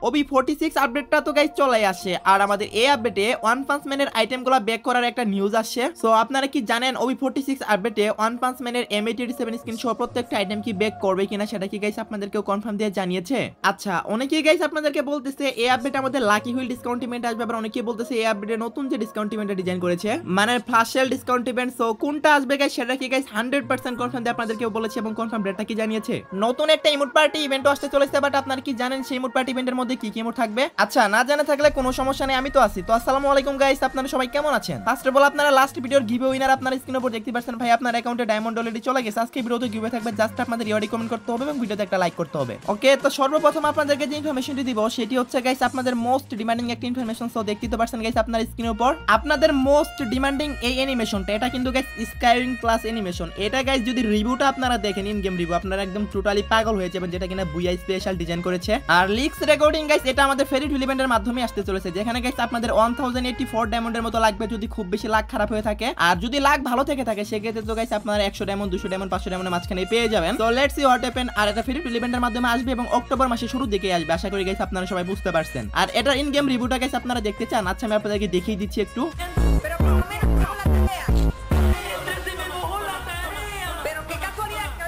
OB46 আপডেটটা তো guys চলে আসে আর আমাদের এই আপডেটে ওয়ান পাঞ্চ ম্যানের আইটেমগুলো ব্যাক করার একটা নিউজ আসছে। সো আপনারা কি জানেন OB46 আপডেটে ওয়ান পাঞ্চ ম্যানের M87 স্কিন সহ প্রত্যেকটা আইটেম কি ব্যাক করবে কিনা সেটা কি গাইস আপনাদেরকেও কনফার্ম দিয়ে জানিয়েছে। আচ্ছা, অনেকেই গাইস আপনাদেরকে বলতেছে এই আপডেটে আমাদের লাকি হুইল ডিসকাউন্ট ইভেন্ট আসবে, আবার অনেকেই বলতেছে এই আপডেটে নতুন যে ডিসকাউন্ট ইভেন্টটা ডিজাইন করেছে মানে flash sell discount event. So কোনটা আসবে গাইস সেটা কি গাইস 100% কনফার্ম দিয়ে আপনাদেরকেও বলেছে এবং কনফার্ম ডেটটা কি জানিয়েছে। নতুন একটা ইমোট পার্টি ইভেন্ট আসতে চলেছে, বাট আপনারা কি জানেন সেই ইমোট পার্টি ইভেন্টের মধ্যে কি কি ইমোট থাকবে? আচ্ছা, না জানা থাকলে কোনো সমস্যা নেই, আমি তো আছি। তো আসসালামু আলাইকুম গাইস, আপনারা সবাই কেমন আছেন? ফার্স্ট অফ অল আপনারা লাস্ট ভিডিওর গিভে উইনার আপনারা স্ক্রিনের উপর দেখতে পাচ্ছেন ভাই, আপনার অ্যাকাউন্টে ডায়মন্ড অলরেডি চলে গেছে। আজকে ভিডিওতে গিভে থাকবে, জাস্ট আপনাদের রিওয়ার্ড কমেন্ট করতে হবে এবং ভিডিওতে একটা লাইক করতে হবে। ওকে, তো সর্বপ্রথম আপনাদেরকে যে ইনফরমেশনটি দিব সেটি হচ্ছে গাইস আপনাদের মোস্ট ডিমান্ডিং একটা ইনফরমেশন। সো দেখতে তো পাচ্ছেন গাইস আপনার স্ক্রিনের উপর আপনাদের মোস্ট ডিমান্ডিং এই অ্যানিমেশনটা, এটা কিন্তু গাইস স্কাইউইং প্লাস অ্যানিমেশন। এটা গাইস যদি রিভিউটা আপনারা দেখেন, ইন গেম রিভিউ, আপনারা একদম টোটালি পাগল হয়ে যাবেন, যেটা কিনা বুইয়া স্পেশাল ডিজাইন করেছে। আর লিক্স রেকর্ডিং গাইস এটা আমাদের ফেরি টুল ইভেন্টের মাধ্যমে আসতে চলেছে, যেখানে গাইস আপনাদের 1084 ডায়মন্ডের মতো লাগবে যদি খুব বেশি লাক খারাপ হয়ে থাকে। আর যদি লাক ভালো থেকে থাকে সেক্ষেত্রে তো গাইস আপনারা 100 ডায়মন্ড 200 ডায়মন্ড 500 ডায়মন্ডের মাঝখানে পেয়ে যাবেন। So let's see what happen. আর এটা ফেরি টুল ইভেন্টের মাধ্যমে আসবে এবং অক্টোবর মাসে শুরুর দিকে আসবে, আশা করি গাইস আপনারা সবাই বুঝতে পারছেন। আর এটা ইন গেম রিভিউটা গাইস আপনারা দেখতে চান? আচ্ছা, আমি আপনাদেরকে দেখিয়ে দিচ্ছি একটু।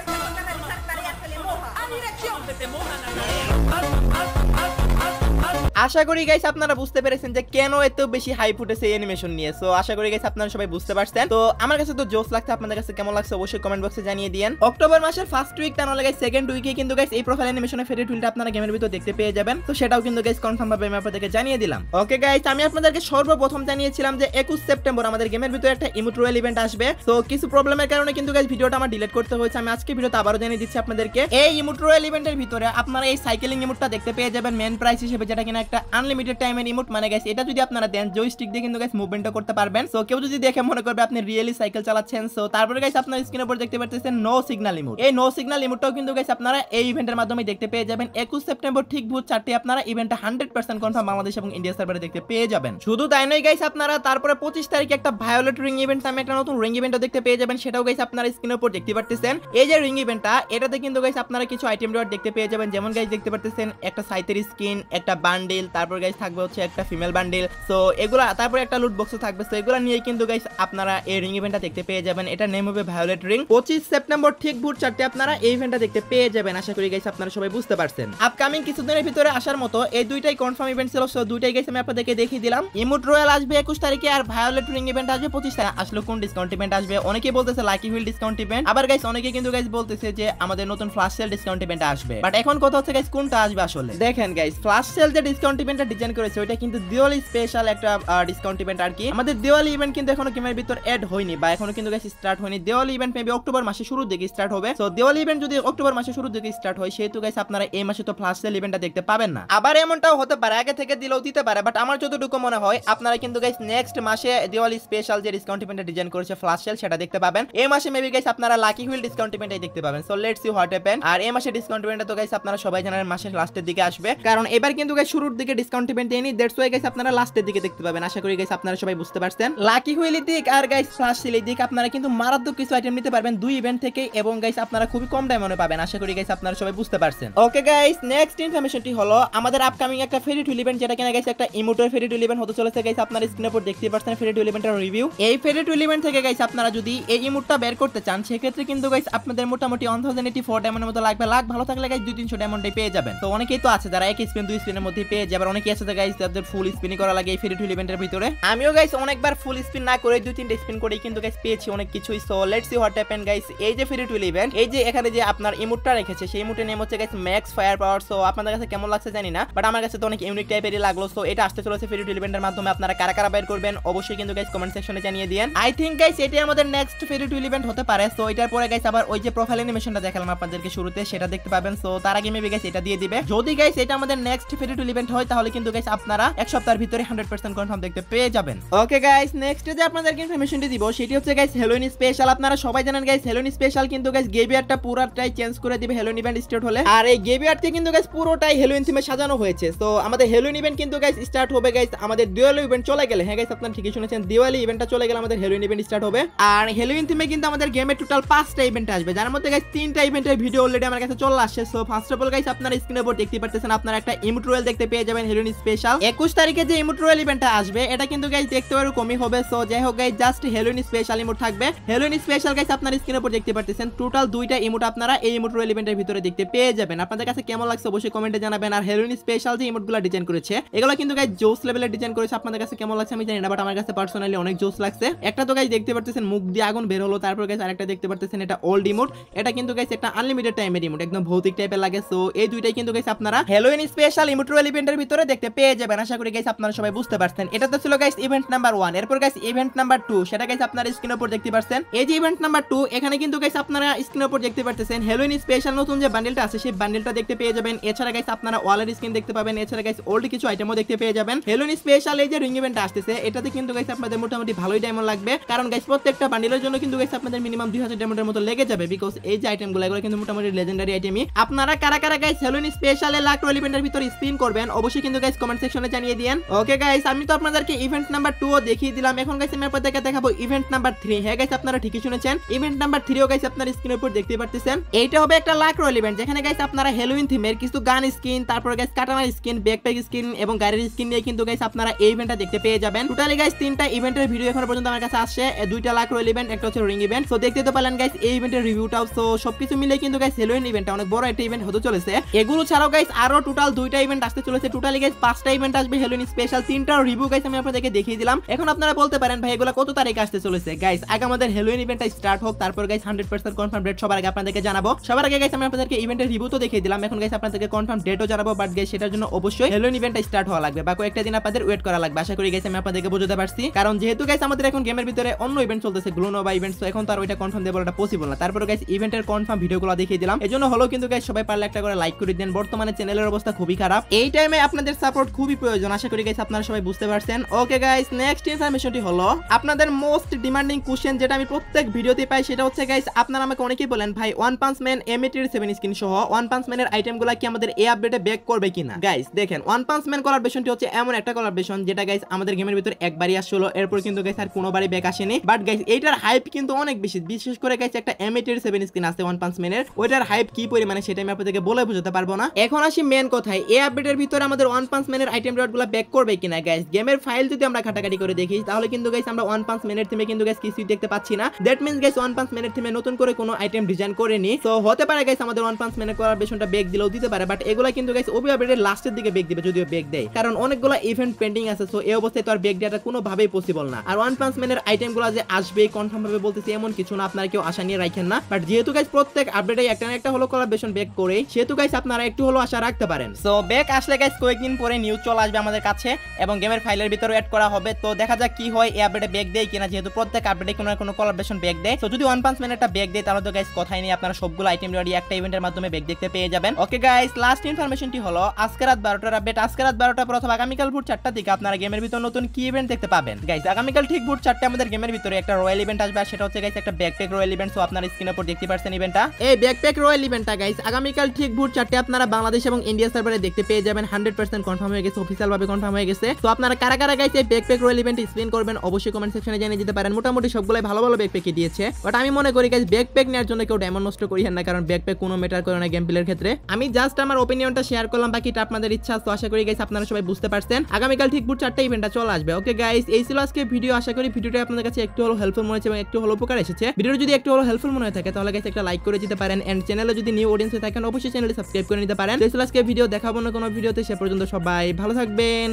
আশা করি গাইস আপনারা বুঝতে পেরেছেন যে কেন এত বেশি হাইপ উঠেছে এই অ্যানিমেশন নিয়ে। সো আশা করি গাইস আপনারা সবাই বুঝতে পারছেন। তো আমার কাছে তো জোস লাগছে, আপনাদের কাছে কেমন লাগছে অবশ্যই কমেন্ট বক্সে জানিয়ে দিয়েন। অক্টোবর মাসের ফার্স্ট উইক তা নাহলে গাইস সেকেন্ড উইকে কিন্তু গাইস এই প্রোফাইল অ্যানিমেশনের ফেরি টুলটা আপনারা গেমের ভিতর দেখতে পেয়ে যাবেন। তো সেটাও কিন্তু গাইস কনফার্ম ভাবে আমি আপনাদেরকে জানিয়ে দিলাম। ওকে গাইস, আমি আপনাদেরকে সর্বপ্রথম জানিয়েছিলাম যে 21 সেপ্টেম্বর আমাদের গেমের ভিতরে একটা ইমোট রয়্যাল ইভেন্ট আসবে। তো কিছু প্রবলেমের কারণে কিন্তু গাইস ভিডিওটা আমার ডিলিট করতে হয়েছে। আমি আজকে ভিডিওতে আবারো জানিয়ে দিচ্ছি আপনাদেরকে, এই ইমোট রয়্যাল ইভেন্টের ভিতরে আপনারা এই সাইকেলিং ইমোটটা দেখতে পেয়ে যাবেন মেন প্রাইস হিসেবে, যেটা কিনা একটা আনলিমিটেড টাইমের ইমোট। মানে গাইস এটা যদি আপনারা দেন জয়স্টিক দিয়ে কিন্তু গাইস মুভমেন্টও করতে পারবেন। সো কেউ যদি দেখে মনে করবে আপনি রিয়েলি সাইকেল চালাচ্ছেন। সো তারপরে গাইস আপনারা স্ক্রিনের উপর দেখতে পাচ্ছেন নো সিগন্যাল ইমোট। এই নো সিগন্যাল ইমোটটাও কিন্তু গাইস আপনারা এই ইভেন্টের মাধ্যমে দেখতে পেয়ে যাবেন। 21 সেপ্টেম্বর ঠিক ভোর 4টা আপনারা ইভেন্টটা 100% কনফার্ম বাংলাদেশ এবং ইন্ডিয়া সার্ভারে দেখতে পেয়ে যাবেন। শুধু তাই নয় গাইস, আপনারা তারপরে 25 তারিখে একটা ভায়োলেট রিং ইভেন্ট নামে একটা নতুন রিং ইভেন্টও দেখতে পেয়ে যাবেন। সেটাও গাইস আপনারা স্ক্রিনের উপর দেখতে পাচ্ছেন। এই যে রিং ইভেন্টটা, এটাতে কিন্তু গাইস আপনারা কিছু আইটেম রিওয়ার্ড দেখতে পেয়ে যাবেন। যেমন গাইস দেখতে পাচ্ছেন একটা সাইতের স্কিন, একটা বান্ডেল, তারপর গাইস থাকবে হচ্ছে একটা ফিমেল বান্ডেল। সো এগুলা তারপরে একটা লুট বক্সও থাকবে। সো এগুলা নিয়ে কিন্তু গাইস আপনারা এই রিং ইভেন্টটা দেখতে পেয়ে যাবেন। এটা নেম হবে ভায়োলেট রিং। 25 সেপ্টেম্বর ঠিক ভোর 4টা আপনারা এই ইভেন্টটা দেখতে পেয়ে যাবেন। আশা করি গাইস আপনারা সবাই বুঝতে পারছেন। আপকামিং কিছুদিনের ভিতরে আসার মতো এই দুইটাই কনফার্ম ইভেন্ট ছিল। সো দুইটাই গাইস আমি আপনাদেরকে দেখিয়ে দিলাম। ইমোট রয়্যাল আসবে 21 তারিখে আর ভায়োলেট রিং ইভেন্ট আসবে 25 তারিখে। আসলে কোন ডিসকাউন্ট ইভেন্ট আসবে? অনেকেই বলতেছে লাকি হুইল ডিসকাউন্ট ইভেন্ট, আবার গাইস অনেকেই কিন্তু গাইস বলতেছে যে আমাদের নতুন ফ্ল্যাশ সেল ডিসকাউন্ট ইভেন্ট আসবে। বাট এখন কথা হচ্ছে গাইস কোনটা আসবে আসলে। দেখেন গাইস, ফ্ল্যাশ সেল যে ডিসকাউন্ট ইভেন্টটা ডিজাইন করেছে ওইটা কিন্তু দিওয়ালি স্পেশাল একটা ডিসকাউন্ট ইভেন্ট আর কি। আমাদের দিওয়ালি ইভেন্ট কিন্তু এখনো গেমের ভিতর এড হয়নি বা এখনো কিন্তু গাইস স্টার্ট হয়নি। দিওয়ালি ইভেন্ট মেবি অক্টোবর মাসে শুরুর দিকে স্টার্ট হবে। সো দিওয়ালি ইভেন্ট যদি অক্টোবর মাসে শুরুর দিকে স্টার্ট হয় সেহেতু গাইস আপনারা এই মাসে তো ফ্ল্যাশ সেল ইভেন্টটা দেখতে পাবেন না। আবার এমনটাও হতে পারে আগে থেকে দিলেও দিতে পারে, বাট আমার যতটুকু মনে হয় আপনারা কিন্তু গাইস নেক্সট মাসে দিওয়ালি স্পেশাল যে ডিসকাউন্ট ইভেন্টটা ডিজাইন করেছে ফ্ল্যাশ সেল সেটা দেখতে পাবেন। এই মাসে মেবি গাইস আপনারা লাকি হুইল ডিসকাউন্ট ইভেন্টটাই দেখতে পাবেন। So let's see what happen. আর এই মাসে ডিসকাউন্ট ইভেন্টটা তো গাইস আপনারা সবাই জানেন মাসের লাস্টের দিকে আসবে, কারণ এবার কিন্তু গাইস শুরুর দিকে ডিসকাউন্ট ইভেন্ট দেয়নি। দ্যাটস ওয়াই গাইস আপনারা লাস্টের দিকে দেখতে পাবেন। আশা করি গাইস আপনারা সবাই বুঝতে পারছেন। লাকি হুইলের দিক আর গাইস ফ্ল্যাশ সেলের দিক আপনারা কিন্তু মারাত্মক কিছু আইটেম নিতে পারবেন দুই ইভেন্ট থেকে, এবং গাইস আপনারা খুবই কম ডায়মন্ডে পাবেন। আশা করি গাইস আপনারা সবাই বুঝতে পারছেন। ওকে গাইস, নেক্সট ইনফরমেশনটি হলো আমাদের আপকামিং একটা ফেরি টুল ইভেন্ট, যেটা কিনা গাইস একটা ইমোটের ফেরি টুল ইভেন্ট হতে চলেছে। গাইস আপনারা স্ক্রিনের উপর দেখতে পাচ্ছেন ফেরি টুল ইভেন্টের রিভিউ। এই ফেরি টুল ইভেন্ট থেকে গাইস আপনারা যদি এই ইমোটটা বের করতে চান সেক্ষেত্রে কিন্তু গাইস আপনাদের মোটামুটি 1084 ডায়মন্ডের মতো লাগবে। লাখ ভালো থাকলে গাইস 200-300 ডায়মন্ডে পেয়ে যাবেন। তো অনেকেই তো আছে যারা এক স্পিন 2 স্পিনের মধ্যে পেয়ে যাবে, অনেকেই আছে গাইস যাদের ফুল স্পিন করা লাগে এই ফেরি টুল ইভেন্টের ভিতরে। আমিও গাইস অনেকবার ফুল স্পিন না করে 2-3টা স্পিন করে কিন্তু গাইস পেয়েছি অনেক কিছুই। So let's see what happen guys. এই যে ফেরি টুল ইভেন্ট, এই যে এখানে যে আপনার ইমোটটা রেখেছে সেই ইমোটের নেম হচ্ছে গাইস ম্যাক্স ফায়ার পাওয়ার। সো আপনাদের কাছে কেমন লাগছে জানি না, বাট আমার কাছে তো অনেক ইউনিক টাইপেরই লাগলো। সো এটা আসতে চলেছে ফেরি টুল ইভেন্টের মাধ্যমে। আপনারা কারা কারা বের করবেন অবশ্যই কিন্তু গাইস কমেন্ট সেকশনে জানিয়ে দিয়েন। আই থিংক গাইস এটাই আমাদের নেক্সট ফেরি টুল ইভেন্ট হতে পারে। সো এটার পরে গাইস আবার ওই যে প্রোফাইল অ্যানিমেশনটা দেখালাম আপনাদেরকে শুরুতে সেটা দেখতে পাবেন। সো তার আগে মেবি গাইস এটা দিয়ে দিবে। যদি গাইস এটা আমাদের নেক্সট ফেরি টুল ইভেন্ট হয় তাহলে কিন্তু গাইস আপনারা এক সপ্তাহের ভিতরে 100% কনফার্ম দেখতে পেয়ে যাবেন। ওকে গাইস, নেক্সট যে আপনাদেরকে ইনফরমেশনটি দিব সেটি হচ্ছে গাইস হ্যালোইন স্পেশাল। আপনারা সবাই জানেন গাইস হ্যালোইন স্পেশাল কিন্তু গাইস গেভিয়ারটা পুরোটাই চেঞ্জ করে দিবে হ্যালোইন ইভেন্ট স্টার্ট হলে। আর এই গেভিয়ারটি কিন্তু গাইস পুরোটাই হ্যালোইন থিমে সাজানো হয়েছে। সো আমাদের হ্যালোইন ইভেন্ট কিন্তু গাইস স্টার্ট হবে গাইস আমাদের দিওয়ালি ইভেন্ট চলে গেলে। হ্যাঁ গাইস আপনারা ঠিকই শুনেছেন, দিওয়ালি ইভেন্টটা চলে গেলে আমাদের হ্যালোইন ইভেন্ট স্টার্ট হবে। আর হ্যালোইন থিমে কিন্তু আমাদের গেমে টোটাল 5টা ইভেন্ট আসবে, যার মধ্যে গাইস 3টা ইভেন্টের ভিডিও অলরেডি আমার কাছে চলে আসছে। So first of all guys আপনারা স্ক্রিনের উপর দেখতে পাচ্ছেন আপনারা একটা ইমোট রয়্যাল দেখতে পেয়ে পেয়ে যাবেন হেলোইন স্পেশাল। 21 তারিখে যে ইমোট রয়্যাল ইভেন্টটা আসবে এটা কিন্তু গাইস দেখতে পারো কমই হবে। সো যাই হোক guys just Halloween special emote থাকবে। হেলোইন স্পেশাল গাইস আপনারা স্ক্রিনের উপর দেখতে পাচ্ছেন টোটাল 2টা ইমোট আপনারা এই ইমোট রয়্যাল ইভেন্টের ভিতরে দেখতে পেয়ে যাবেন। আপনাদের কাছে কেমন লাগছে অবশ্যই কমেন্টে জানাবেন। আর হেলোইন স্পেশাল যে ইমোটগুলো ডিজাইন করেছে এগুলো কিন্তু গাইস জোস লেভেলের ডিজাইন করেছে। আপনাদের কাছে কেমন লাগছে আমি জানি না, বাট আমার কাছে পার্সোনালি অনেক জোস লাগছে। একটা তো গাইস দেখতে পাচ্ছেন মুখ দিয়ে আগুন বের হলো, তারপর গাইস আরেকটা দেখতে পাচ্ছেন এটা ওল্ড ইমোট। এটা কিন্তু গাইস একটা আনলিমিটেড টাইমের ইমোট, একদম ভৌতিক টাইপের লাগে। সো এই দুইটাই কিন্তু গাইস আপনারা হেলোইন স্পেশাল ইমোট রয়্যাল ইভেন্টের ভিতরে দেখতে পেয়ে যাবেন। আশা করি গাইস আপনারা সবাই বুঝতে পারছেন। এটা তো ছিল গাইস ইভেন্ট নাম্বার 1। এরপর গাইস ইভেন্ট নাম্বার 2 সেটা গাইস আপনারা স্ক্রিনের উপর দেখতে পাচ্ছেন। এই যে ইভেন্ট নাম্বার 2 এখানে কিন্তু গাইস আপনারা স্ক্রিনের উপর দেখতে পাচ্ছেন হেলোইন স্পেশাল নতুন যে বান্ডেলটা আছে সেই বান্ডেলটা দেখতে পেয়ে যাবেন। এছাড়া গাইস আপনারা ওয়ালের স্কিন দেখতে পাবেন। এছাড়া গাইস ওল্ড কিছু আইটেমও দেখতে পেয়ে যাবেন। হেলোইন স্পেশাল এই যে রিং ইভেন্ট আসতেছে এটাতে কিন্তু গাইস আপনাদের মোটামুটি ভালোই ডায়মন্ড লাগবে, কারণ গাইস প্রত্যেকটা বান্ডেলের জন্য কিন্তু গাইস আপনাদের মিনিমাম 2000 ডায়মন্ডের মতো লেগে যাবে, বিকজ এই যে আইটেমগুলো এগুলো কিন্তু মোটামুটি লেজেন্ডারি আইটেমই। আপনারা কারা কারা গাইস হেলোইন স্পেশালে লাক রয়্যাল ইভেন্টের ভিতর স্পিন করবেন অবশ্যই কিন্তু গাইস কমেন্ট সেকশনে জানিয়ে দিয়েন। ওকে গাইস আমি তো আপনাদেরকে ইভেন্ট নাম্বার 2 ও দেখিয়ে দিলাম। এখন গাইস আমি আপনাদেরকে দেখাবো ইভেন্ট নাম্বার 3। হ্যাঁ গাইস আপনারা ঠিকই শুনেছেন, ইভেন্ট নাম্বার 3 ও গাইস আপনারা স্ক্রিনের উপর দেখতে পাচ্ছেন। এইটা হবে একটা লাক রয়্যাল ইভেন্ট যেখানে গাইস আপনারা হেলোইন থিমের কিছু গান স্কিন, তারপর গাইস কাটানা স্কিন, ব্যাকপ্যাক স্কিন এবং গাড়ির স্কিন নিয়ে কিন্তু গাইস আপনারা এই ইভেন্টটা দেখতে পেয়ে যাবেন। টোটালি গাইস 3টা ইভেন্টের ভিডিও এখন পর্যন্ত আমার কাছে আসছে। 2টা লাক রয়্যাল ইভেন্ট, একটা হচ্ছে রিং ইভেন্ট। সো দেখতে তো পেলেন গাইস এই ইভেন্টের রিভিউটাও। সো সবকিছু মিলে কিন্তু গাইস হেলোইন ইভেন্টটা অনেক বড় একটা ইভেন্ট হতে চলেছে। এগুলো ছাড়াও গাইস আরো টোটাল 2টা ইভেন্ট আসতে চলেছে। টোটালি গাইস 5টা ইভেন্ট আসবে হেলোইন স্পেশাল। 3টার রিভিউ গাইস আমি আপনাদেরকে দেখিয়ে দিলাম। এখন আপনারা বলতে পারেন ভাই এগুলো কত তারিখে আসতে চলেছে। গাইস আগে আমাদের হেলোইন ইভেন্টটা স্টার্ট হোক, তারপর গাইস 100% কনফার্ম ডেট সবার আগে আপনাদেরকে জানাবো। সবার আগে গাইস আমি আপনাদেরকে ইভেন্টের রিভিউ তো দেখিয়ে দিলাম, এখন গাইস আপনাদেরকে কনফার্ম ডেটও জানাবো। বাট গাইস সেটার জন্য অবশ্যই হেলোইন ইভেন্টটা স্টার্ট হওয়া লাগবে বা কয়েকটা দিন আপনাদের ওয়েট করা লাগবে। আশা করি গাইস আমি আপনাদেরকে বোঝাতে পারছি, কারণ যেহেতু গাইস আমাদের এখন গেমের ভিতরে অন্য ইভেন্ট চলতেছে গ্লোনোভা ইভেন্ট, তো এখন তো আর ওইটা কনফার্ম দেব বলাটা পসিবল না। তারপর গাইস ইভেন্টের কনফার্ম ভিডিওগুলো দেখিয়ে দিলাম। এজন্য হলো কিন্তু গাইস সবাই পারলে একটা করে লাইক করে দেন। বর্তমানে চ্যানেলের অবস্থা খুবই খারাপ, এই টাইমে আপনাদের সাপোর্ট খুবই প্রয়োজন। আশা করি গাইস আপনারা সবাই বুঝতে পারছেন। ওকে গাইস নেক্সট ইনফরমেশনটি হলো আপনাদের মোস্ট ডিমান্ডিং কোশ্চেন যেটা আমি প্রত্যেক ভিডিওতে পাই, সেটা হচ্ছে গাইস আপনারা আমাকে অনেকেই বলেন ভাই ওয়ান পাঞ্চ ম্যান এমএটির 7 স্কিন সহ ওয়ান পাঞ্চ ম্যানের আইটেমগুলো কি আমাদের এই আপডেটে ব্যাক করবে কিনা। গাইস দেখেন ওয়ান পাঞ্চ ম্যান কোলাবরেশনটি হচ্ছে এমন একটা কোলাবরেশন যেটা গাইস আমাদের গেমের ভিতর একবারই আসছিল, এরপর কিন্তু গাইস আর কোনোবারই ব্যাক আসেনি। বাট গাইস এইটার হাইপ কিন্তু অনেক বেশি, বিশেষ করে গাইস একটা এমএটির 7 স্কিন আছে ওয়ান পাঞ্চ ম্যানের, ওইটার হাইপ কি পরিমাণে সেটা আমি আপনাদেরকে বলে বোঝাতে পারবো না। এখন আসি মেন কথায়, এই আপডেটের ভিতরে আমাদের ওয়ান পাঞ্চ ম্যানের আইটেম রেটগুলো ব্যাক করবে কিনা। গাইস গেমের ফাইল যদি আমরা ঘাটাঘাটি করে দেখি তাহলে কিন্তু গাইস আমরা ওয়ান পাঞ্চ ম্যানের থিমে কিন্তু গাইস কিছুই দেখতে পাচ্ছি না। That means guys one punch ম্যানের থিমে নতুন করে কোনো আইটেম ডিজাইন করেনি। সো হতে পারে গাইস আমাদের ওয়ান পাঞ্চ ম্যানের কোলাবরেশনটা ব্যাক দিলেও দিতে পারে, বাট এগুলা কিন্তু গাইস ওবি আপডেটের লাস্টের দিকে ব্যাক দিবে যদিও ব্যাক দেয়, কারণ অনেকগুলো ইভেন্ট পেন্ডিং আছে। সো এই অবস্থায় তো আর ব্যাক দেওয়াটা কোনোভাবেই পসিবল না। আর ওয়ান পাঞ্চ ম্যানের আইটেমগুলো যে আসবে কনফার্ম ভাবে বলতেছি এমন কিছু না, আপনারা কেউ আশা নিয়ে রাখেন না। বাট যেহেতু গাইস প্রত্যেক আপডেটে একটা না একটা হলো কোলাবরেশন ব্যাক করে, সেহেতু গাইস আপনারা একটু হলো আশা রাখতে পারেন। সো ব্যাক আসলে গাইস কয়েকদিন পরে নিউজ চলে আসবে আমাদের কাছে এবং গেমের ফাইলের ভিতরে অ্যাড করা হবে। তো দেখা যাক কি হয় এই আপডেটে ব্যাক দেয় কিনা, যেহেতু প্রত্যেক আপডেটে কোনো না কোনো কোলাবরেশন ব্যাক দেয়। তো যদি ওয়ান পাঞ্চ ম্যানেরটা ব্যাক দেয় তাহলে তো গাইস কথাই নেই, আপনারা সবগুলো আইটেম রেডি একটা ইভেন্টের মাধ্যমে ব্যাক দেখতে পেয়ে যাবেন। ওকে গাইস লাস্ট ইনফরমেশনটি হলো আজকে রাত 12টার আপডেট। আজকে রাত 12টা পর অথবা আগামীকাল ভোর 4টা দিকে আপনারা গেমের ভিতর নতুন কি ইভেন্ট দেখতে পাবেন। গাইস আগামীকাল ঠিক ভোর 4টা আমাদের গেমের ভিতরে একটা রয়্যাল ইভেন্ট আসবে, আর সেটা হচ্ছে গাইস একটা ব্যাকপ্যাক রয়্যাল ইভেন্ট। সো আপনারা স্ক্রিনের উপর দেখতে পাচ্ছেন ইভেন্টটা। এই ব্যাকপ্যাক রয়্যাল ইভেন্টটা গাইস আগামীকাল ঠিক ভোর 4টা আপনারা বাংলাদেশ এবং ইন্ডিয়া সার্ভারে দেখতে পেয়ে যাবেন। 100% কনফার্ম হয়ে গেছে, অফিশিয়াল ভাবে কনফার্ম হয়ে গেছে। তো আপনারা কারা কারা গাইস এই ব্যাকপ্যাক রয়্যাল ইভেন্ট স্পিন করবেন অবশ্যই কমেন্ট সেকশনে জানিয়ে দিতে পারেন। মোটামুটি সবগুলাই ভালো ভালো ব্যাকপ্যাকই দিয়েছে, বাট আমি মনে করি গাইস ব্যাকপ্যাক নেওয়ার জন্য কেউ ডায়মন্ড নষ্ট করিয়েন না, কারণ ব্যাকপ্যাক কোনো ম্যাটার করে না গেম প্লের ক্ষেত্রে। আমি জাস্ট আমার ওপিনিয়নটা শেয়ার করলাম, বাকিটা আপনাদের ইচ্ছা। তো আশা করি গাইস আপনারা সবাই বুঝতে পারছেন। আগামীকাল ঠিক ভোর 4টা ইভেন্টটা চলে আসবে। ওকে গাইস এই ছিল আজকে ভিডিও। আশা করি ভিডিওটা আপনাদের কাছে একটু হলো হেল্পফুল মনে হয়েছে এবং একটু হলো উপকার এসেছে। ভিডিওটা যদি একটু হলো হেল্পফুল মনে হয়ে থাকে তাহলে গাইস একটা লাইক করে দিতে পারেন, এন্ড চ্যানেলে যদি নিউ অডিয়েন্স থাকেন অবশ্যই চ্যানেলটি সাবস্ক্রাইব করে নিতে পারেন। এই ছিল আজকে ভিডিও, দেখাবো না কোনো ভিডিওতে, সে পর্যন্ত সবাই ভালো থাকবেন।